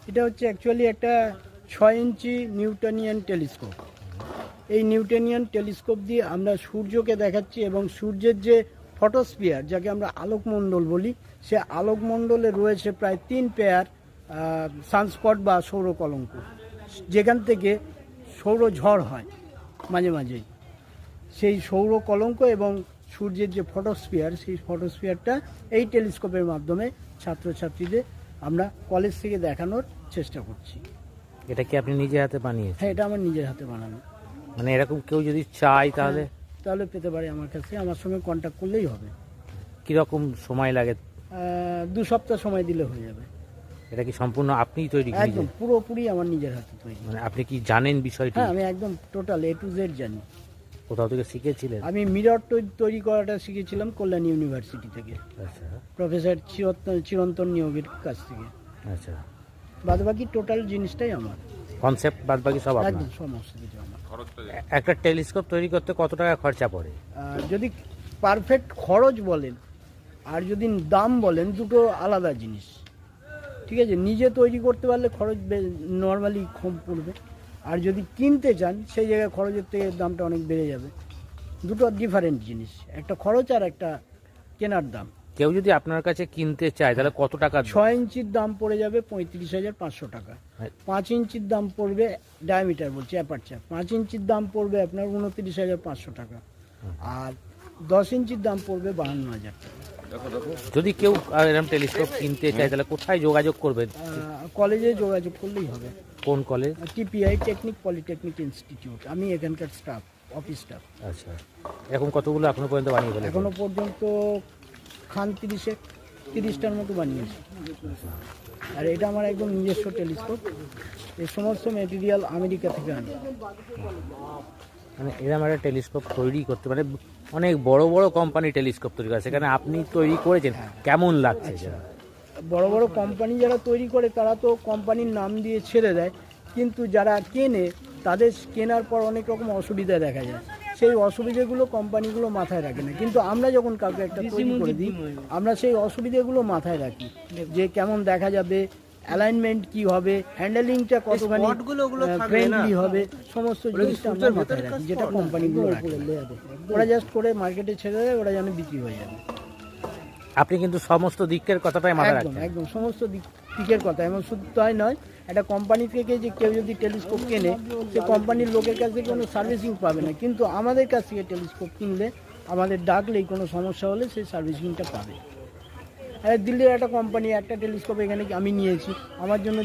এটা হচ্ছে অ্যাকচুয়ালি একটা 6 ইঞ্চি নিউটনিয়ান টেলিস্কোপ। এই নিউটনিয়ান টেলিস্কোপ দিয়ে আমরা সূর্যকে দেখাচ্ছি এবং সূর্যের যে ফটোস্ফিয়ার, যাকে আমরা আলোকমণ্ডল বলি, সে আলোকমণ্ডলে রয়েছে প্রায় 3 পেয়ার সানস্পট বা সৌর কলঙ্ক, যেখান থেকে সৌর ঝড় হয় মাঝে মাঝেই। সেই সৌর কলঙ্ক এবং সূর্যের যে ফটোস্ফিয়ার, সেই ফটোস্ফিয়ারটা এই টেলিস্কোপের মাধ্যমে ছাত্রছাত্রীদের আমরা কলেজ থেকে দেখানোর চেষ্টা করছি। এটা কি আপনি নিজে হাতে বানিয়েছেন? হ্যাঁ, এটা আমার নিজের হাতে বানানো। মানে এরকম কেউ যদি চায় তাহলে তাহলে পেতে পারে আমার কাছে, আমার সঙ্গে কন্ট্যাক্ট করলেই হবে। কিরকম সময় লাগে? 2 সপ্তাহ সময় দিলে হয়ে যাবে। এটা কি সম্পূর্ণ আপনিই তৈরি করেছেন? একদম পুরোপুরি আমার নিজের হাতে তৈরি। মানে আপনি কি জানেন বিষয়টি? হ্যাঁ, আমি একদম টোটাল A to Z জানি। কোথাও থেকে শিখেছিলেন? আমি মিরর তৈরি করাটা শিখেছিলাম কল্যাণ ইউনিভার্সিটি থেকে, আচ্ছা প্রফেসর চিরন্তন নিয়োগের কাছ থেকে। আচ্ছা, বাদবাকি টোটাল জিনিসটাই আমার, কনসেপ্ট বাদ বাকি সব আপনার? একদম সমস্ত কিছু আমার। একটা টেলিস্কোপ তৈরি করতে কত টাকা খরচা পড়ে? যদি পারফেক্ট খরচ বলেন আর যদি দাম বলেন, দুটো আলাদা জিনিস। ঠিক আছে, নিজে তৈরি করতে পারলে খরচ নর্মালি কম পড়বে, আর যদি কিনতে চান সেই জায়গায় খরচের থেকে দামটা অনেক বেড়ে যাবে। দুটো ডিফারেন্ট জিনিস, একটা খরচ আর একটা কেনার দাম। কেউ যদি আপনার কাছে কিনতে চায় তাহলে কত টাকা? 6 ইঞ্চির দাম পড়ে যাবে 35,500 টাকা। 5 ইঞ্চির দাম পড়বে, ডায়ামিটার বলছি, অ্যাপারচার 5 ইঞ্চির দাম পড়বে আপনার 29,500 টাকা, আর 10 ইঞ্চির দাম পড়বে 52,000 টাকা। যদি কেউ এরকম টেলিস্কোপ কিনতে চায় তাহলে কোথায় যোগাযোগ করবেন? কলেজে যোগাযোগ করলেই হবে। কোন college? TPI, technique polytechnic institute. আমি এখানকার স্টাফ, অফিস স্টাফ। আচ্ছা, এখন কতগুলো এখনো পর্যন্ত বানিয়ে ফেলেছেন? এখনো পর্যন্ত খান 30টার মতো বানিয়েছি। আর এটা আমার একদম নিজস্ব টেলিস্কোপ। এই সমস্ত মেটেরিয়াল আমেরিকা থেকে আনি। মানে এরকম একটা টেলিস্কোপ তৈরি করতে মানে অনেক বড় বড় কোম্পানি টেলিস্কোপ তৈরি করে, সেখানে আপনি তৈরি করেছেন, কেমন লাগছে? বড় বড় কোম্পানি যারা তৈরি করে তারা তো কোম্পানির নাম দিয়ে ছেড়ে দেয়, কিন্তু যারা কেনে তাদের কেনার পর অনেক রকম অসুবিধা দেখা যায়। সেই অসুবিধাগুলো কোম্পানিগুলো মাথায় রাখে না, কিন্তু আমরা যখন কাউকে একটা তৈরি করে দিই, আমরা সেই অসুবিধাগুলো মাথায় রাখি, যে কেমন দেখা যাবে, অ্যালাইনমেন্ট কি হবে, হ্যান্ডেলিংটা কতখানি ফ্রেন্ডলি হবে, সমস্ত জিনিসটা আমরা মাথায় রাখি, যেটা কোম্পানিগুলো রাখে। ওরা জাস্ট করে মার্কেটে ছেড়ে দেয়, ওরা যেন বিক্রি হয়ে যাবে। আপনি কিন্তু সমস্ত দিকের কথাটাই মাথায় একদম রাখছেন। একদম সমস্ত দিকের কথা। এবং শুধু তাই নয়, একটা কোম্পানি থেকে যে কেউ যদি টেলিস্কোপ কেনে, সে কোম্পানির লোকের কাছ থেকে কোনো সার্ভিসিং পাবে না, কিন্তু আমাদের কাছ থেকে টেলিস্কোপ কিনলে, আমাদের ডাকলেই কোনো সমস্যা হলে সেই সার্ভিসিংটা পাবে। দিল্লির একটা কোম্পানি একটা টেলিস্কোপ এখানে আমি নিয়েছি, আমার জন্য